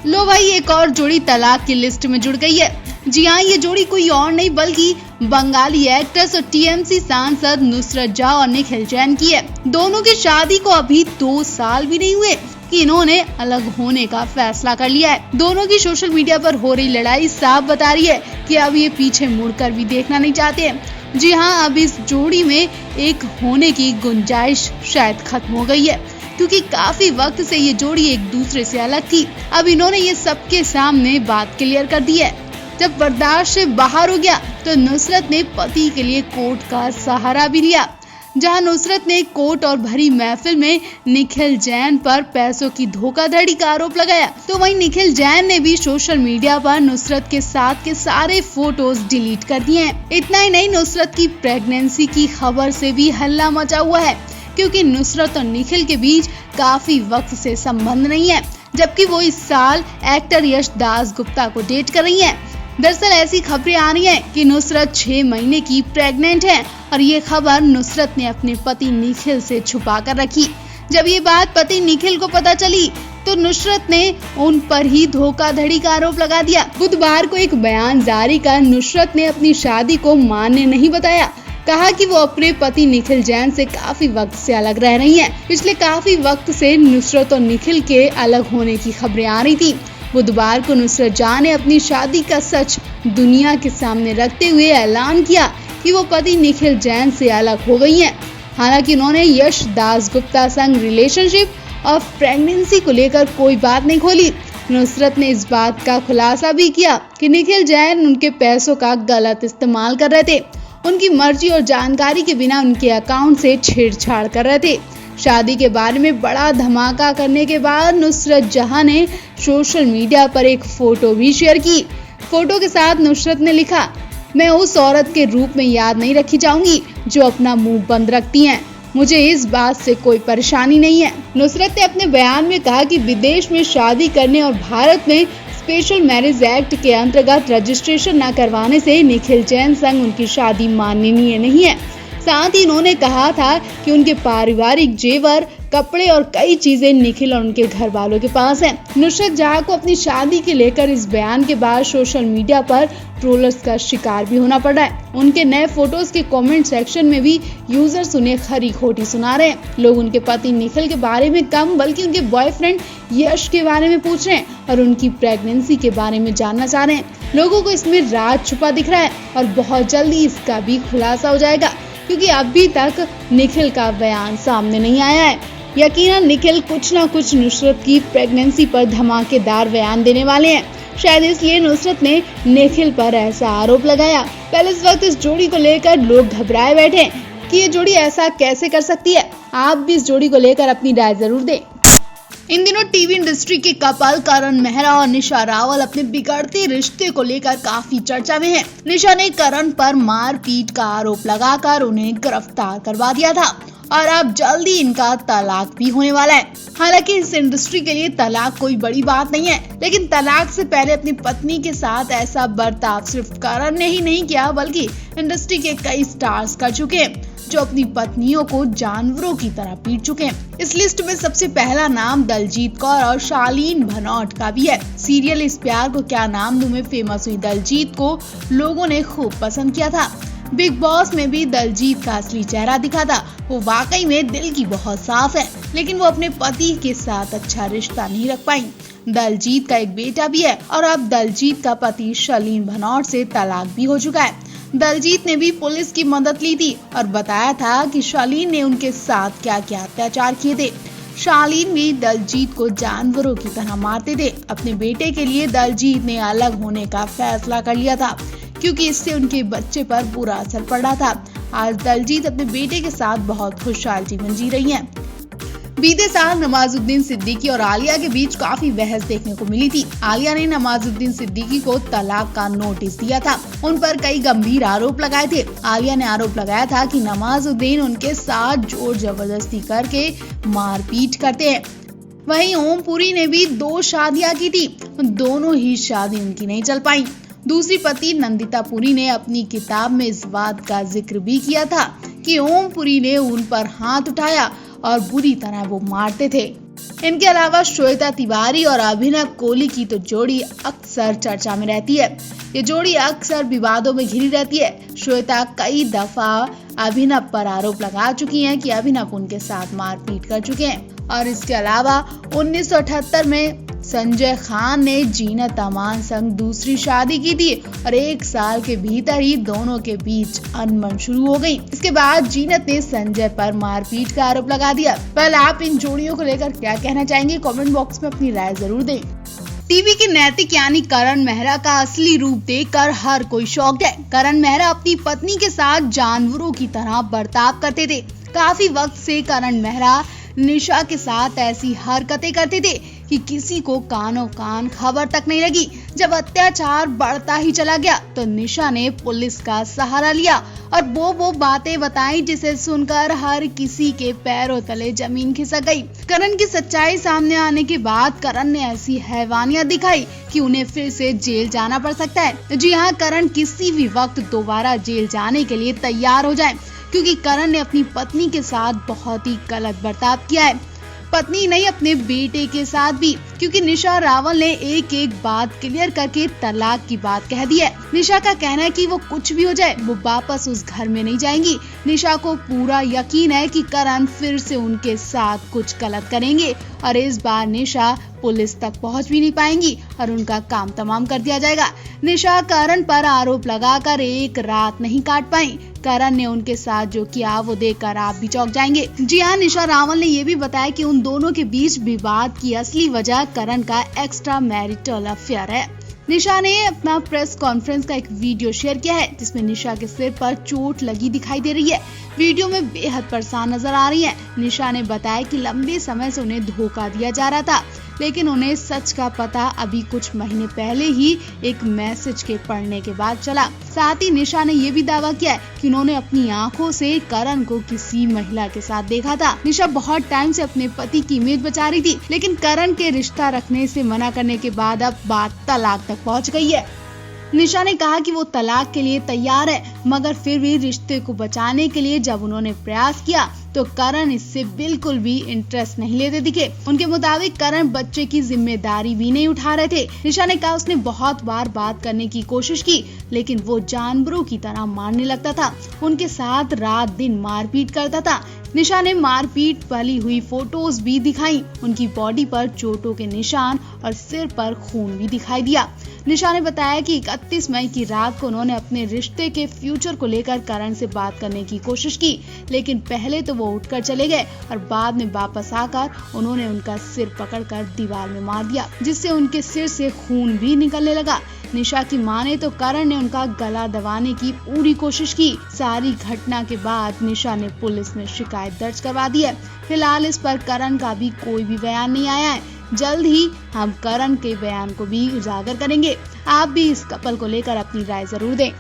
लो भाई, एक और जोड़ी तलाक की लिस्ट में जुड़ गई है। जी हाँ, ये जोड़ी कोई और नहीं बल्कि बंगाली एक्ट्रेस और टीएमसी सांसद नुसरत जहाँ और निखिल जैन की है। दोनों की शादी को अभी 2 साल भी नहीं हुए कि इन्होंने अलग होने का फैसला कर लिया है। दोनों की सोशल मीडिया पर हो रही लड़ाई साफ बता रही है कि अब ये पीछे मुड़कर भी देखना नहीं चाहते हैं। जी हाँ, अब इस जोड़ी में एक होने की गुंजाइश शायद खत्म हो गई है, क्योंकि काफी वक्त से ये जोड़ी एक दूसरे से अलग थी। अब इन्होंने ये सबके सामने बात क्लियर कर दी है। जब बर्दाश्त से बाहर हो गया तो नुसरत ने पति के लिए कोर्ट का सहारा भी लिया। जहां नुसरत ने कोर्ट और भरी महफिल में निखिल जैन पर पैसों की धोखाधड़ी का आरोप लगाया, तो वहीं निखिल जैन ने भी सोशल मीडिया पर नुसरत के साथ के सारे फोटोज डिलीट कर दिए हैं। इतना ही नहीं, नुसरत की प्रेगनेंसी की खबर से भी हल्ला मचा हुआ है, क्योंकि नुसरत और निखिल के बीच काफी वक्त से संबंध नहीं है, जबकि वो इस साल एक्टर यश दासगुप्ता को डेट कर रही हैं। दरअसल ऐसी खबरें आ रही हैं कि नुसरत 6 महीने की प्रेग्नेंट है और ये खबर नुसरत ने अपने पति निखिल से छुपा कर रखी। जब ये बात पति निखिल को पता चली तो नुसरत ने उन पर ही धोखाधड़ी का आरोप लगा दिया। बुधवार को एक बयान जारी कर नुसरत ने अपनी शादी को मान्य नहीं बताया। कहा कि वो अपने पति निखिल जैन से काफी वक्त से अलग रह रही हैं। पिछले काफी वक्त से नुसरत और निखिल के अलग होने की खबरें आ रही थी। बुधवार को नुसरत जहाँ ने अपनी शादी का सच दुनिया के सामने रखते हुए ऐलान किया कि वो पति निखिल जैन से अलग हो गई हैं। हालांकि उन्होंने यश दासगुप्ता संग रिलेशनशिप और प्रेगनेंसी को लेकर कोई बात नहीं खोली। नुसरत ने इस बात का खुलासा भी किया कि निखिल जैन उनके पैसों का गलत इस्तेमाल कर रहे थे, उनकी मर्जी और जानकारी के बिना उनके अकाउंट से छेड़छाड़ कर रहे थे। शादी के बारे में बड़ा धमाका करने के बाद नुसरत जहां ने सोशल मीडिया पर एक फोटो भी शेयर की। फोटो के साथ नुसरत ने लिखा, मैं उस औरत के रूप में याद नहीं रखी जाऊंगी जो अपना मुंह बंद रखती हैं। मुझे इस बात से कोई परेशानी नहीं है। नुसरत ने अपने बयान में कहा कि विदेश में शादी करने और भारत में स्पेशल मैरिज एक्ट के अंतर्गत रजिस्ट्रेशन न करवाने से निखिल जैन संग उनकी शादी माननीय नहीं है। साथ ही उन्होंने कहा था कि उनके पारिवारिक जेवर, कपड़े और कई चीजें निखिल और उनके घर वालों के पास हैं। नुसरत जहाँ को अपनी शादी के लेकर इस बयान के बाद सोशल मीडिया पर ट्रोलर्स का शिकार भी होना पड़ा है। उनके नए फोटोज के कमेंट सेक्शन में भी यूजर्स उन्हें खरी खोटी सुना रहे हैं। लोग उनके पति निखिल के बारे में कम बल्कि उनके बॉयफ्रेंड यश के बारे में पूछ रहे हैं और उनकी प्रेगनेंसी के बारे में जानना चाह रहे हैं। लोगों को इसमें राज छुपा दिख रहा है और बहुत जल्दी इसका भी खुलासा हो जाएगा, क्योंकि अभी तक निखिल का बयान सामने नहीं आया है। यकीनन निखिल कुछ न कुछ नुसरत की प्रेगनेंसी पर धमाकेदार बयान देने वाले हैं। शायद इसलिए नुसरत ने निखिल पर ऐसा आरोप लगाया। पहले इस वक्त इस जोड़ी को लेकर लोग घबराए बैठे हैं कि ये जोड़ी ऐसा कैसे कर सकती है। आप भी इस जोड़ी को लेकर अपनी राय जरूर दें। इन दिनों टीवी इंडस्ट्री के कपल करण मेहरा और निशा रावल अपने बिगड़ते रिश्ते को लेकर काफी चर्चा में हैं। निशा ने करण पर मारपीट का आरोप लगाकर उन्हें गिरफ्तार करवा दिया था और अब जल्दी इनका तलाक भी होने वाला है। हालांकि इस इंडस्ट्री के लिए तलाक कोई बड़ी बात नहीं है, लेकिन तलाक से पहले अपनी पत्नी के साथ ऐसा बर्ताव सिर्फ करण ने ही नहीं किया बल्कि इंडस्ट्री के कई स्टार्स कर चुके हैं, जो अपनी पत्नियों को जानवरों की तरह पीट चुके हैं। इस लिस्ट में सबसे पहला नाम दलजीत कौर और शालीन भनौट का भी है। सीरियल इस प्यार को क्या नाम दूं में फेमस हुई दलजीत को लोगों ने खूब पसंद किया था। बिग बॉस में भी दलजीत का असली चेहरा दिखा था। वो वाकई में दिल की बहुत साफ है, लेकिन वो अपने पति के साथ अच्छा रिश्ता नहीं रख पाई। दलजीत का एक बेटा भी है और अब दलजीत का पति शालीन भनौट से तलाक भी हो चुका है। दलजीत ने भी पुलिस की मदद ली थी और बताया था कि शालीन ने उनके साथ क्या क्या अत्याचार किए थे। शालीन भी दलजीत को जानवरों की तरह मारते थे। अपने बेटे के लिए दलजीत ने अलग होने का फैसला कर लिया था, क्योंकि इससे उनके बच्चे पर बुरा असर पड़ रहा था। आज दलजीत अपने बेटे के साथ बहुत खुशहाल जीवन जी रही हैं। बीते साल नवाजुद्दीन सिद्दीकी और आलिया के बीच काफी बहस देखने को मिली थी। आलिया ने नवाजुद्दीन सिद्दीकी को तलाक का नोटिस दिया था। उन पर कई गंभीर आरोप लगाए थे। आलिया ने आरोप लगाया था कि नवाजुद्दीन उनके साथ जोर जबरदस्ती करके मारपीट करते हैं। वहीं ओमपुरी ने भी 2 शादियां की थी, दोनों ही शादी उनकी नहीं चल पाई। दूसरी पति नंदिता पुरी ने अपनी किताब में इस बात का जिक्र भी किया था कि ओमपुरी ने उन पर हाथ उठाया और बुरी तरह वो मारते थे। इनके अलावा श्वेता तिवारी और अभिनव कोहली की तो जोड़ी अक्सर चर्चा में रहती है। ये जोड़ी अक्सर विवादों में घिरी रहती है। श्वेता कई दफा अभिनव पर आरोप लगा चुकी हैं कि अभिनव उनके साथ मारपीट कर चुके हैं। और इसके अलावा 1978 में संजय खान ने जीनत अमान संग दूसरी शादी की थी और 1 साल के भीतर ही दोनों के बीच अनबन शुरू हो गई। इसके बाद जीनत ने संजय पर मारपीट का आरोप लगा दिया। पहले आप इन जोड़ियों को लेकर क्या कहना चाहेंगे, कमेंट बॉक्स में अपनी राय जरूर दें। टीवी के नैतिक यानी करण मेहरा का असली रूप देखकर हर कोई शॉक्ड है। करण मेहरा अपनी पत्नी के साथ जानवरों की तरह बर्ताव करते थे। काफी वक्त से करण मेहरा निशा के साथ ऐसी हरकतें करते थे कि किसी को कानों कान खबर तक नहीं लगी। जब अत्याचार बढ़ता ही चला गया तो निशा ने पुलिस का सहारा लिया और वो बातें बताई जिसे सुनकर हर किसी के पैरों तले जमीन खिसक गई। करण की सच्चाई सामने आने के बाद करण ने ऐसी हैवानियत दिखाई कि उन्हें फिर से जेल जाना पड़ सकता है। जी हाँ, करण किसी भी वक्त दोबारा जेल जाने के लिए तैयार हो जाएं, क्योंकि करण ने अपनी पत्नी के साथ बहुत ही गलत बर्ताव किया है। पत्नी नहीं, अपने बेटे के साथ भी, क्योंकि निशा रावल ने एक बात क्लियर करके तलाक की बात कह दी है। निशा का कहना है कि वो कुछ भी हो जाए वो वापस उस घर में नहीं जाएंगी। निशा को पूरा यकीन है कि करण फिर से उनके साथ कुछ गलत करेंगे और इस बार निशा पुलिस तक पहुंच भी नहीं पाएंगी और उनका काम तमाम कर दिया जाएगा। निशा करण पर आरोप लगाकर एक रात नहीं काट पाई। करण ने उनके साथ जो किया वो देखकर आप भी चौंक जाएंगे। जी हाँ, निशा रावल ने ये भी बताया कि उन दोनों के बीच विवाद की असली वजह करण का एक्स्ट्रा मैरिटल अफेयर है। निशा ने अपना प्रेस कॉन्फ्रेंस का एक वीडियो शेयर किया है जिसमें निशा के सिर पर चोट लगी दिखाई दे रही है। वीडियो में बेहद परेशान नजर आ रही है। निशा ने बताया कि लंबे समय से उन्हें धोखा दिया जा रहा था, लेकिन उन्हें सच का पता अभी कुछ महीने पहले ही एक मैसेज के पढ़ने के बाद चला। साथ ही निशा ने ये भी दावा किया है कि उन्होंने अपनी आंखों से करण को किसी महिला के साथ देखा था। निशा बहुत टाइम से अपने पति की इमेज बचा रही थी, लेकिन करण के रिश्ता रखने से मना करने के बाद अब बात तलाक तक पहुंच गई है। निशा ने कहा कि वो तलाक के लिए तैयार है, मगर फिर भी रिश्ते को बचाने के लिए जब उन्होंने प्रयास किया तो करण इससे बिल्कुल भी इंटरेस्ट नहीं लेते दिखे। उनके मुताबिक करण बच्चे की जिम्मेदारी भी नहीं उठा रहे थे। निशा ने कहा उसने बहुत बार बात करने की कोशिश की, लेकिन वो जानवरों की तरह मारने लगता था। उनके साथ रात दिन मारपीट करता था। निशा ने मारपीट वाली हुई फोटोज भी दिखाई। उनकी बॉडी पर चोटों के निशान और सिर पर खून भी दिखाई दिया। निशा ने बताया कि 31 मई की रात को उन्होंने अपने रिश्ते के फ्यूचर को लेकर करण से बात करने की कोशिश की, लेकिन पहले तो वो उठकर चले गए और बाद में वापस आकर उन्होंने उनका सिर पकड़कर दीवार में मार दिया, जिससे उनके सिर से खून भी निकलने लगा। निशा की माने तो करण ने उनका गला दबाने की पूरी कोशिश की। सारी घटना के बाद निशा ने पुलिस में शिकायत दर्ज करवा दी है। फिलहाल इस पर करण का भी कोई भी बयान नहीं आया है। जल्द ही हम करण के बयान को भी उजागर करेंगे। आप भी इस कपल को लेकर अपनी राय जरूर दें।